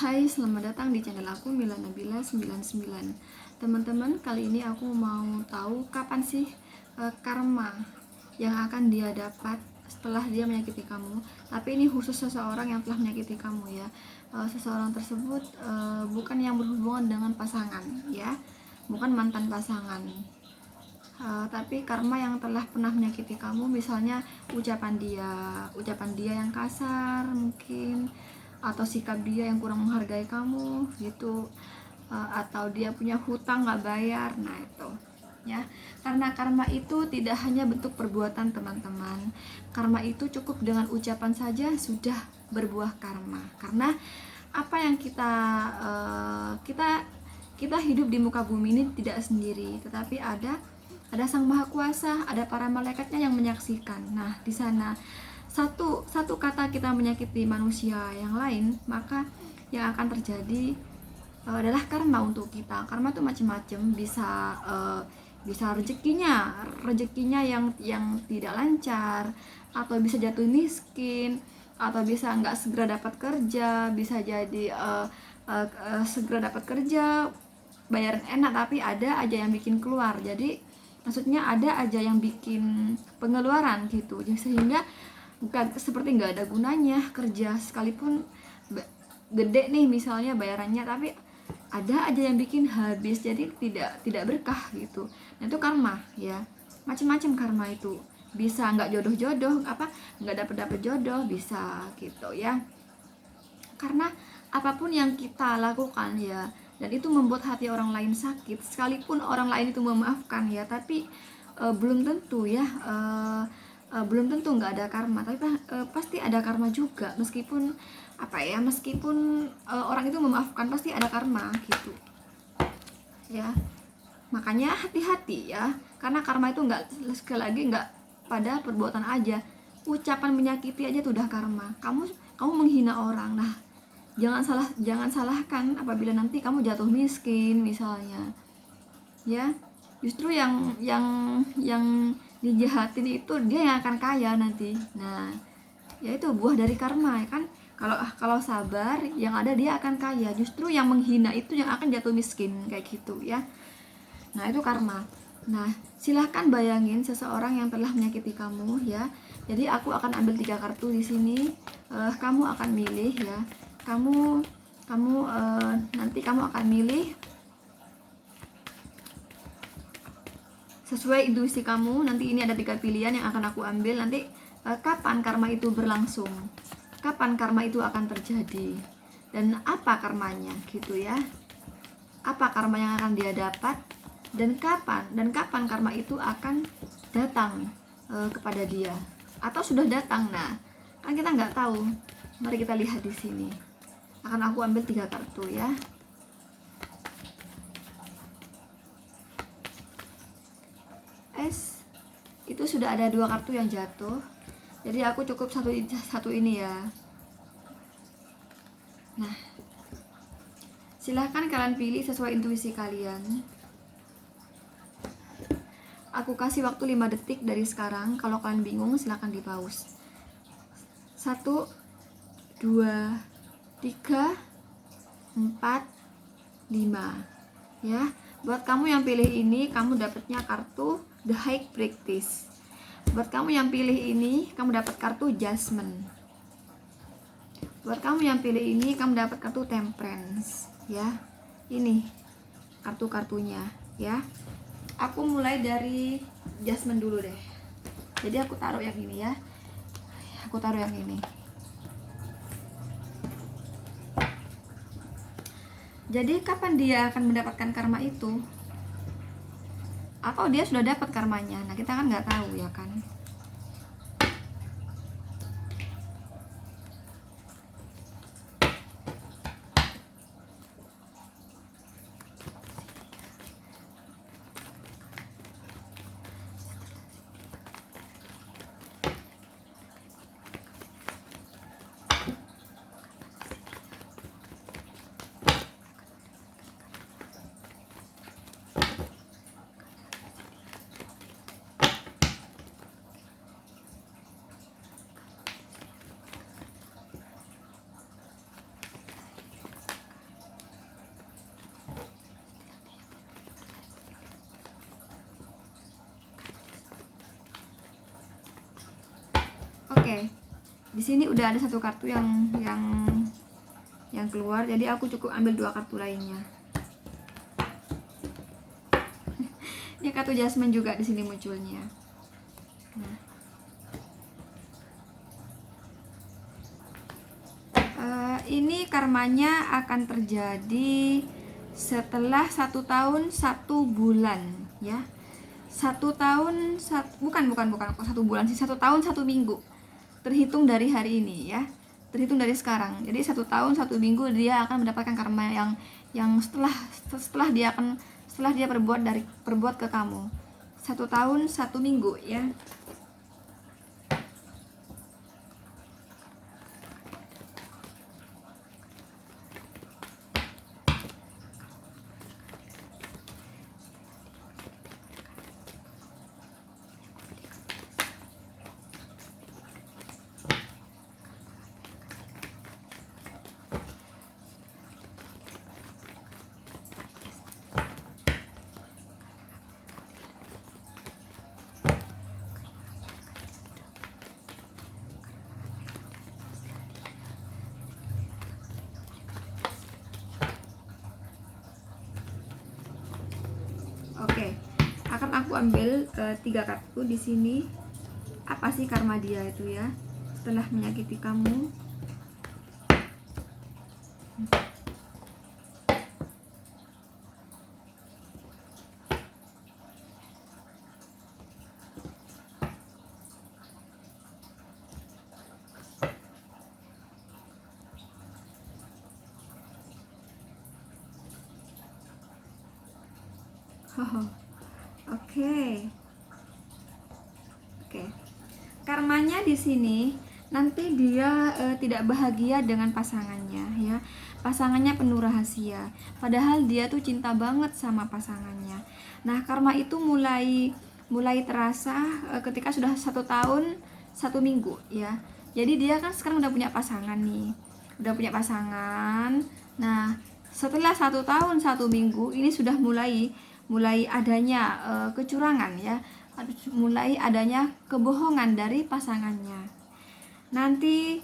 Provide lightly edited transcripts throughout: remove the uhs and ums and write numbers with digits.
Hai, selamat datang di channel aku Mila Nabila 99. Teman-teman, kali ini aku mau tahu kapan sih karma yang akan dia dapat setelah dia menyakiti kamu. Tapi ini khusus seseorang yang telah menyakiti kamu ya. Seseorang tersebut bukan yang berhubungan dengan pasangan ya, bukan mantan pasangan. Tapi karma yang telah pernah menyakiti kamu, misalnya ucapan dia yang kasar mungkin, atau sikap dia yang kurang menghargai kamu gitu, atau dia punya hutang nggak bayar. Nah itu ya, karena karma itu tidak hanya bentuk perbuatan teman-teman. Karma itu cukup dengan ucapan saja sudah berbuah karma. Karena apa yang kita hidup di muka bumi ini tidak sendiri, tetapi ada Sang Maha Kuasa, ada para malaikatnya yang menyaksikan. Nah, di sana satu kata kita menyakiti manusia yang lain, maka yang akan terjadi adalah karma untuk kita. Karma itu macam-macam, bisa rezekinya yang tidak lancar, atau bisa jatuh miskin, atau bisa nggak segera dapat kerja, bisa jadi segera dapat kerja, bayaran enak, tapi ada aja yang bikin keluar. Jadi maksudnya ada aja yang bikin pengeluaran gitu, sehingga seperti nggak ada gunanya kerja sekalipun gede nih misalnya bayarannya, tapi ada aja yang bikin habis, jadi tidak berkah gitu. Nah itu karma ya, macam-macam karma itu. Bisa nggak jodoh-jodoh, nggak dapet jodoh, bisa gitu ya. Karena apapun yang kita lakukan ya, dan itu membuat hati orang lain sakit, sekalipun orang lain itu memaafkan ya, tapi belum tentu ya, belum tentu nggak ada karma, tapi pasti ada karma juga. Meskipun orang itu memaafkan, pasti ada karma gitu ya. Makanya hati-hati ya, karena karma itu nggak, sekali lagi, nggak pada perbuatan aja. Ucapan menyakiti aja tuh udah karma. Kamu menghina orang, nah jangan salahkan apabila nanti kamu jatuh miskin misalnya ya. Justru yang dijahatin itu dia yang akan kaya nanti. Nah ya itu buah dari karma ya kan. Kalau sabar, yang ada dia akan kaya. Justru yang menghina itu yang akan jatuh miskin kayak gitu ya. Nah itu karma. Nah silahkan bayangin seseorang yang telah menyakiti kamu ya. Jadi aku akan ambil 3 kartu di sini. Kamu akan milih ya. Nanti kamu akan milih sesuai intuisi kamu. Nanti ini ada 3 pilihan yang akan aku ambil. Nanti kapan karma itu berlangsung, kapan karma itu akan terjadi, dan apa karmanya gitu ya. Apa karma yang akan dia dapat, dan kapan karma itu akan datang kepada dia, atau sudah datang. Nah kan kita nggak tahu. Mari kita lihat di sini. Akan aku ambil 3 kartu ya. Itu sudah ada 2 kartu yang jatuh, jadi aku cukup satu ini ya. Nah silahkan kalian pilih sesuai intuisi kalian. Aku kasih waktu 5 detik dari sekarang. Kalau kalian bingung silahkan di pause. 1, 2, 3, 4, 5 ya. Buat kamu yang pilih ini, kamu dapatnya kartu The High Practice. Buat kamu yang pilih ini, kamu dapat kartu Judgment. Buat kamu yang pilih ini, kamu dapat kartu Temperance ya. Ini kartu-kartunya ya. Aku mulai dari Judgment dulu deh. Jadi aku taruh yang ini ya. Aku taruh yang ini. Jadi kapan dia akan mendapatkan karma itu? Atau dia sudah dapat karmanya? Nah kita kan nggak tahu ya kan. Di sini udah ada satu kartu yang keluar, jadi aku cukup ambil 2 kartu lainnya. Ini kartu Jasmine juga di sini munculnya. Nah, ini karmanya akan terjadi setelah 1 tahun 1 bulan ya. 1 tahun bukan kok 1 bulan sih, 1 tahun 1 minggu. Terhitung dari hari ini ya. Terhitung dari sekarang. Jadi 1 tahun 1 minggu dia akan mendapatkan karma yang setelah dia perbuat ke kamu. 1 tahun 1 minggu ya. Oke, akan aku ambil 3 kartu di sini. Apa sih karma dia itu ya? Setelah menyakiti kamu. Oke. Karmanya di sini nanti dia tidak bahagia dengan pasangannya ya. Pasangannya penuh rahasia. Padahal dia tuh cinta banget sama pasangannya. Nah, karma itu mulai terasa ketika sudah 1 tahun 1 minggu ya. Jadi dia kan sekarang udah punya pasangan nih. Udah punya pasangan. Nah, setelah 1 tahun 1 minggu ini sudah mulai adanya kecurangan ya, mulai adanya kebohongan dari pasangannya. Nanti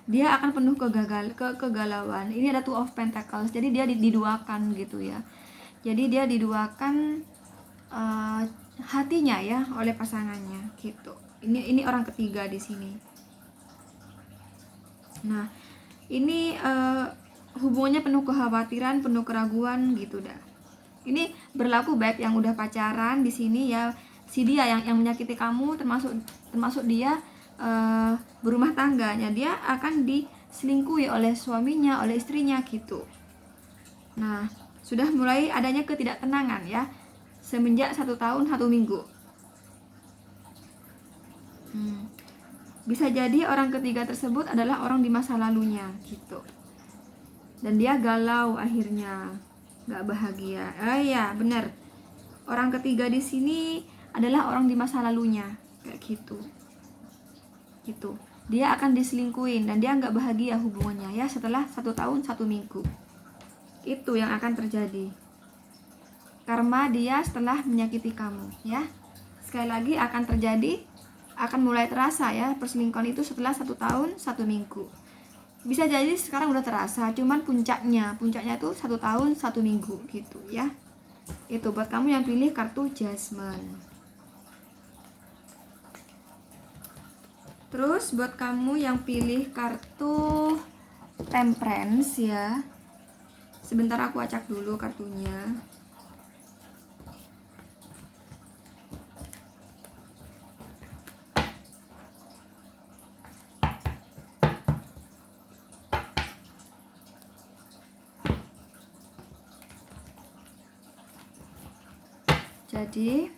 dia akan penuh kegalauan. Ini ada Two of Pentacles, jadi dia diduakan gitu ya. Jadi dia diduakan hatinya ya oleh pasangannya gitu. Ini orang ketiga di sini. Nah, ini hubungannya penuh kekhawatiran, penuh keraguan gitu dah. Ini berlaku baik yang udah pacaran di sini ya, si dia yang menyakiti kamu, termasuk dia berumah tangganya, dia akan diselingkuhi oleh suaminya, oleh istrinya gitu. Nah, sudah mulai adanya ketidaktenangan ya semenjak 1 tahun 1 minggu. Bisa jadi orang ketiga tersebut adalah orang di masa lalunya gitu. Dan dia galau akhirnya, nggak bahagia. Ya benar, orang ketiga di sini adalah orang di masa lalunya kayak gitu. Dia akan diselingkuhin dan dia nggak bahagia hubungannya ya setelah 1 tahun 1 minggu. Itu yang akan terjadi. Karma dia setelah menyakiti kamu ya. Sekali lagi akan terjadi, akan mulai terasa ya perselingkuhan itu setelah 1 tahun 1 minggu. Bisa jadi sekarang udah terasa, cuman puncaknya tuh 1 tahun 1 minggu gitu ya. Itu buat kamu yang pilih kartu Jasmine. Terus buat kamu yang pilih kartu Temperance ya, sebentar aku acak dulu kartunya. Jadi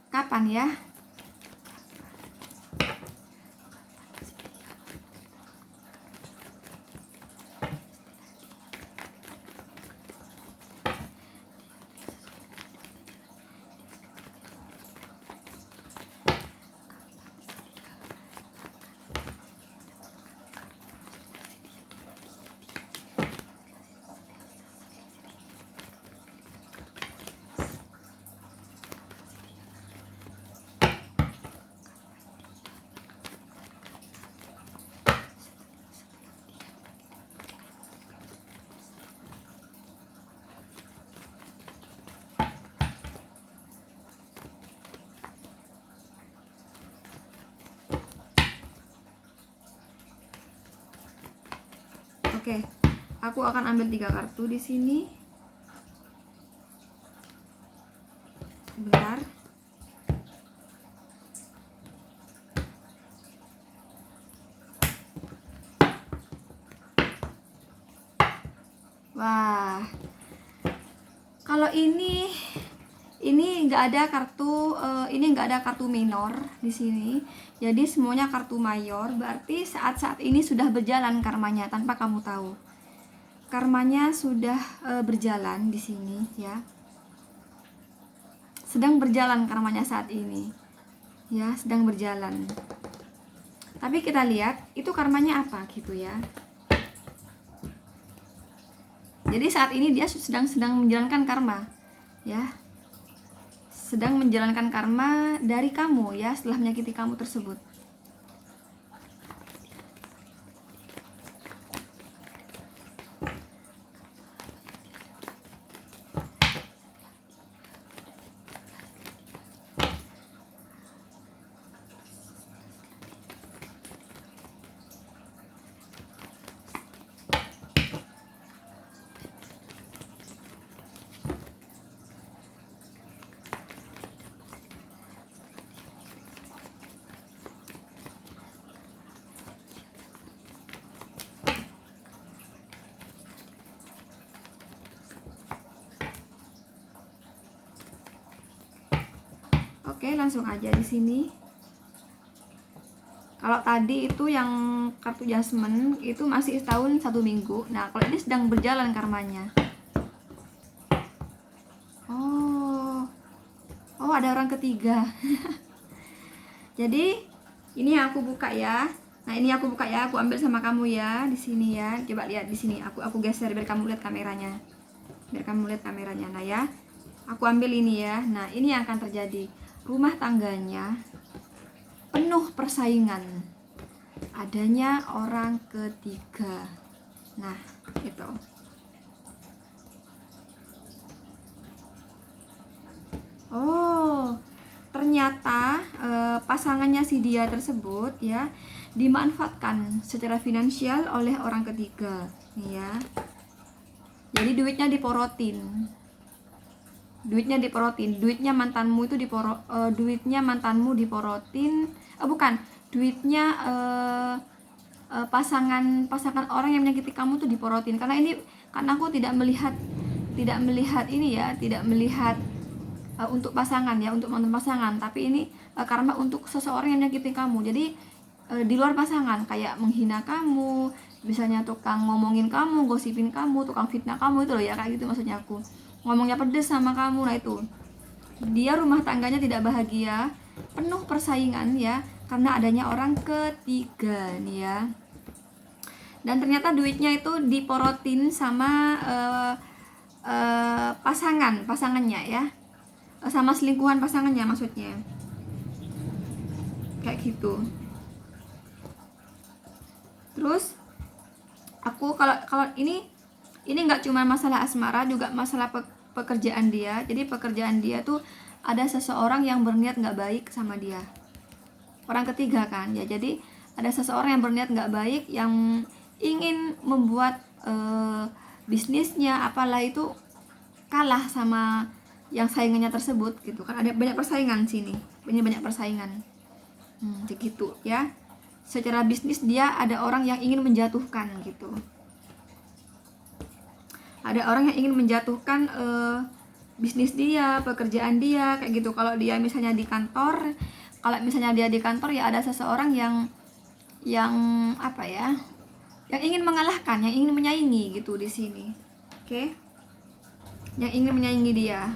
kapan ya? Oke, aku akan ambil 3 kartu di sini. Bentar. Wah, kalau ini nggak ada kartu, ini nggak ada kartu minor di sini. Jadi semuanya kartu mayor. Berarti saat ini sudah berjalan karmanya tanpa kamu tahu. Karmanya sudah berjalan di sini ya. Sedang berjalan karmanya saat ini. Ya, sedang berjalan. Tapi kita lihat itu karmanya apa gitu ya. Jadi saat ini dia sedang menjalankan karma, ya, sedang menjalankan karma dari kamu ya setelah menyakiti kamu tersebut. Oke, langsung aja di sini. Kalau tadi itu yang kartu Jasmine itu masih setahun 1 minggu. Nah, kalau ini sedang berjalan karmanya. Oh, ada orang ketiga. Jadi ini yang aku buka ya. Nah, ini aku buka ya. Aku ambil sama kamu ya di sini ya. Coba lihat di sini. Aku geser biar kamu lihat kameranya. Biar kamu lihat kameranya. Nah ya, aku ambil ini ya. Nah, ini yang akan terjadi. Rumah tangganya penuh persaingan, adanya orang ketiga. Nah, itu. Oh, ternyata pasangannya si dia tersebut ya dimanfaatkan secara finansial oleh orang ketiga, ya. Jadi duitnya diporotin. Duitnya mantanmu itu duitnya mantanmu diporotin, bukan, duitnya pasangan orang yang menyakiti kamu tuh diporotin. Karena aku tidak melihat ini ya, tidak melihat untuk pasangan ya, untuk mantan pasangan, tapi ini karma untuk seseorang yang menyakiti kamu. Jadi di luar pasangan, kayak menghina kamu, misalnya tukang ngomongin kamu, gosipin kamu, tukang fitnah kamu, itu loh ya, kayak gitu maksudnya aku. Ngomongnya pedes sama kamu. Nah, itu dia rumah tangganya tidak bahagia, penuh persaingan ya, karena adanya orang ketiga nih ya. Dan ternyata duitnya itu diporotin sama pasangannya ya, sama selingkuhan pasangannya maksudnya, kayak gitu. Terus aku kalau ini nggak cuma masalah asmara, juga masalah pekerjaan dia. Jadi pekerjaan dia tuh ada seseorang yang berniat nggak baik sama dia, orang ketiga kan ya. Jadi ada seseorang yang berniat nggak baik, yang ingin membuat bisnisnya apalah itu kalah sama yang saingannya tersebut gitu kan. Ada banyak persaingan sini, banyak persaingan gitu ya. Secara bisnis dia ada orang yang ingin menjatuhkan gitu. Ada orang yang ingin menjatuhkan bisnis dia, pekerjaan dia, kayak gitu. Kalau dia misalnya di kantor, ya ada seseorang yang apa ya, yang ingin mengalahkan, yang ingin menyaingi gitu di sini. Oke? Yang ingin menyaingi dia.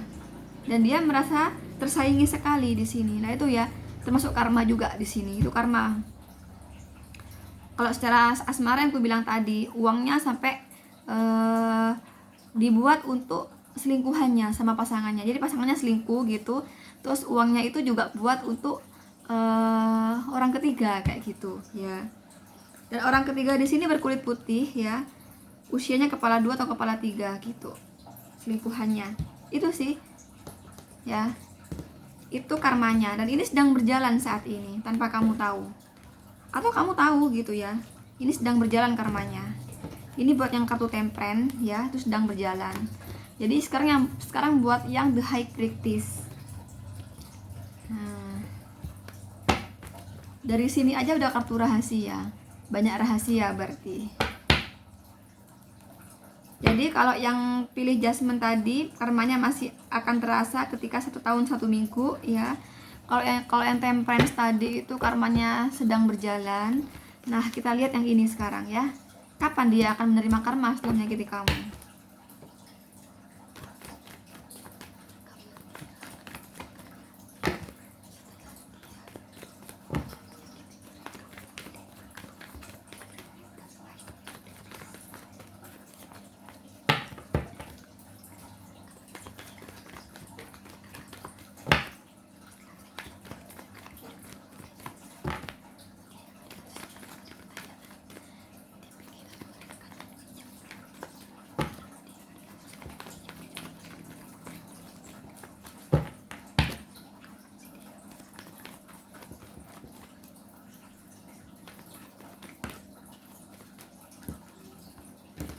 Dan dia merasa tersaingi sekali di sini. Nah, itu ya termasuk karma juga di sini. Itu karma. Kalau secara asmara yang aku bilang tadi, uangnya sampai dibuat untuk selingkuhannya sama pasangannya. Jadi pasangannya selingkuh gitu, terus uangnya itu juga buat untuk orang ketiga kayak gitu ya. Dan orang ketiga di sini berkulit putih ya, usianya kepala 2 atau kepala 3 gitu selingkuhannya. Itu sih ya, itu karmanya. Dan ini sedang berjalan saat ini tanpa kamu tahu, atau kamu tahu gitu ya. Ini sedang berjalan karmanya Ini buat yang kartu Temperance ya, itu sedang berjalan. Jadi sekarang buat yang The High Priestess. Nah, dari sini aja udah kartu rahasia, banyak rahasia berarti. Jadi kalau yang pilih Jasmine tadi, karmanya masih akan terasa ketika 1 tahun 1 minggu ya. Kalau yang Temperance tadi itu karmanya sedang berjalan. Nah, kita lihat yang ini sekarang ya. Kapan dia akan menerima karma setelah menyakiti kamu?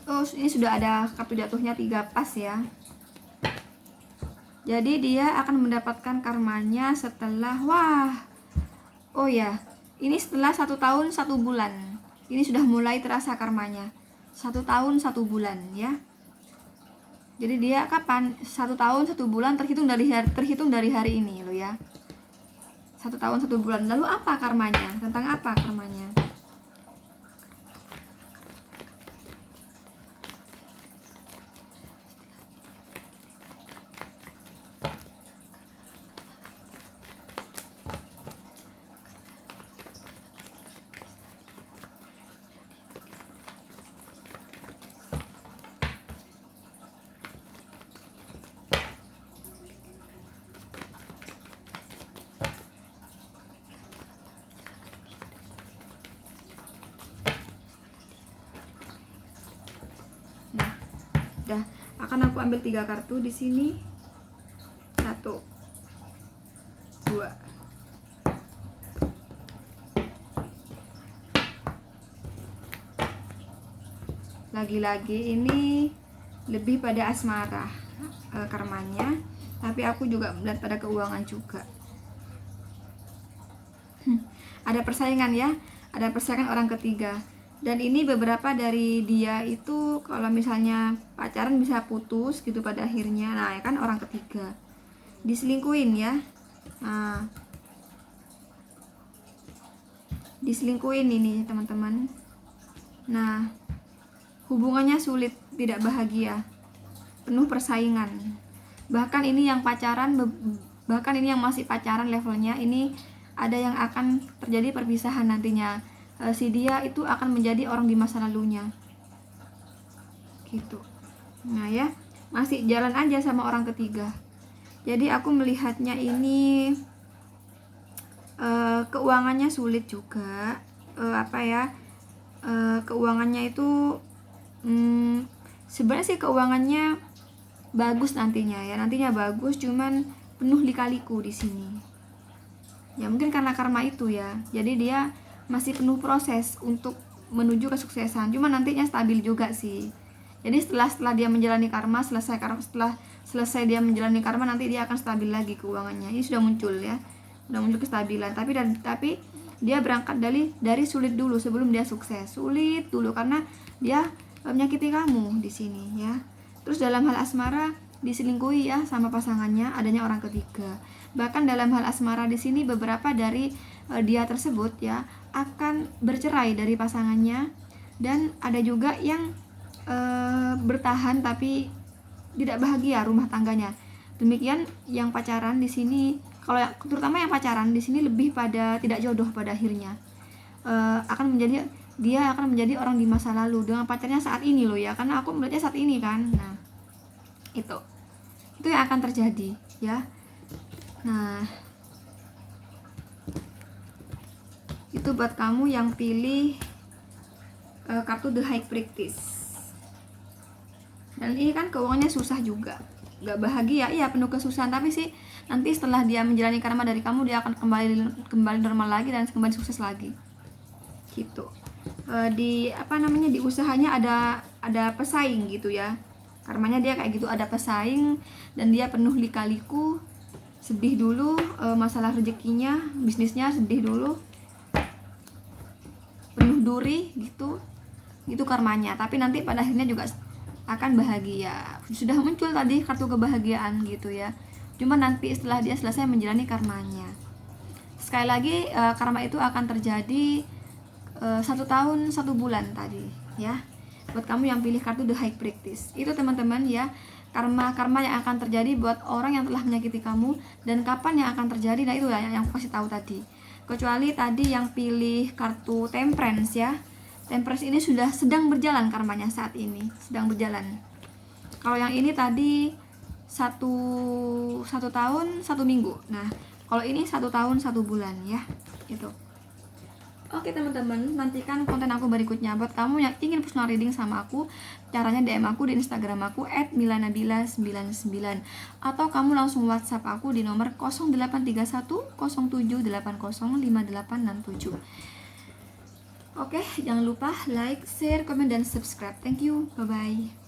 Oh, ini sudah ada kartu jatuhnya 3 pas ya. Jadi dia akan mendapatkan karmanya setelah, wah, oh ya, ini setelah 1 tahun 1 bulan. Ini sudah mulai terasa karmanya. 1 tahun 1 bulan ya. Jadi dia kapan? 1 tahun 1 bulan terhitung dari hari ini loh ya. 1 tahun 1 bulan. Lalu apa karmanya? Tentang apa karmanya? Dah, akan aku ambil 3 kartu di sini. 1, 2. Lagi-lagi ini lebih pada asmara karmanya, tapi aku juga melihat pada keuangan juga. Ada persaingan ya, ada persaingan orang ketiga. Dan ini beberapa dari dia itu kalau misalnya pacaran bisa putus gitu pada akhirnya. Nah, ya kan orang ketiga diselingkuin ya. Nah, diselingkuin ini teman-teman. Nah, hubungannya sulit, tidak bahagia, penuh persaingan. Bahkan ini yang pacaran, bahkan ini yang masih pacaran levelnya, ini ada yang akan terjadi perpisahan nantinya. Si dia itu akan menjadi orang di masa lalunya gitu. Nah ya, masih jalan aja sama orang ketiga. Jadi aku melihatnya ini keuangannya sulit juga. Keuangannya itu sebenarnya sih keuangannya bagus nantinya ya, nantinya bagus, cuman penuh lika-liku di sini. Ya mungkin karena karma itu ya. Jadi dia masih penuh proses untuk menuju kesuksesan, cuma nantinya stabil juga sih. Jadi setelah dia menjalani karma, setelah selesai dia menjalani karma, nanti dia akan stabil lagi keuangannya. Ini sudah muncul ya, sudah muncul kestabilan. Tapi dia berangkat dari sulit dulu sebelum dia sukses. Sulit dulu karena dia menyakiti kamu di sini ya. Terus dalam hal asmara diselingkuhi ya sama pasangannya, adanya orang ketiga. Bahkan dalam hal asmara di sini beberapa dari dia tersebut ya akan bercerai dari pasangannya, dan ada juga yang bertahan tapi tidak bahagia rumah tangganya. Demikian yang pacaran di sini, kalau terutama yang pacaran di sini lebih pada tidak jodoh pada akhirnya. Dia akan menjadi orang di masa lalu dengan pacarnya saat ini loh ya, karena aku melihatnya saat ini kan. Nah, itu yang akan terjadi ya. Nah, itu buat kamu yang pilih kartu The High Priestess. Dan ini kan keuangannya susah juga, gak bahagia, iya penuh kesusahan. Tapi sih nanti setelah dia menjalani karma dari kamu, dia akan kembali normal lagi dan kembali sukses lagi gitu. di apa namanya, di usahanya ada pesaing gitu ya. Karmanya dia kayak gitu, ada pesaing dan dia penuh lika-liku, sedih dulu, masalah rezekinya, bisnisnya sedih dulu, penuh duri gitu. Itu karmanya, tapi nanti pada akhirnya juga akan bahagia. Sudah muncul tadi kartu kebahagiaan gitu ya. Cuma nanti setelah dia selesai menjalani karmanya. Sekali lagi, karma itu akan terjadi 1 tahun 1 bulan tadi ya. Buat kamu yang pilih kartu The High Priestess, itu teman-teman ya, karma yang akan terjadi buat orang yang telah menyakiti kamu dan kapan yang akan terjadi. Nah itu ya yang aku kasih tahu tadi. Kecuali tadi yang pilih kartu Temperance ya. Temperance ini sudah sedang berjalan karmanya saat ini, sedang berjalan. Kalau yang ini tadi satu tahun 1 minggu. Nah, kalau ini 1 tahun 1 bulan ya. Itu. Oke teman-teman, nantikan konten aku berikutnya. Buat kamu yang ingin personal reading sama aku, caranya DM aku di Instagram aku @milanabila99 atau kamu langsung WhatsApp aku di nomor 0831 07805867. Oke, jangan lupa like, share, komen, dan subscribe. Thank you, bye-bye.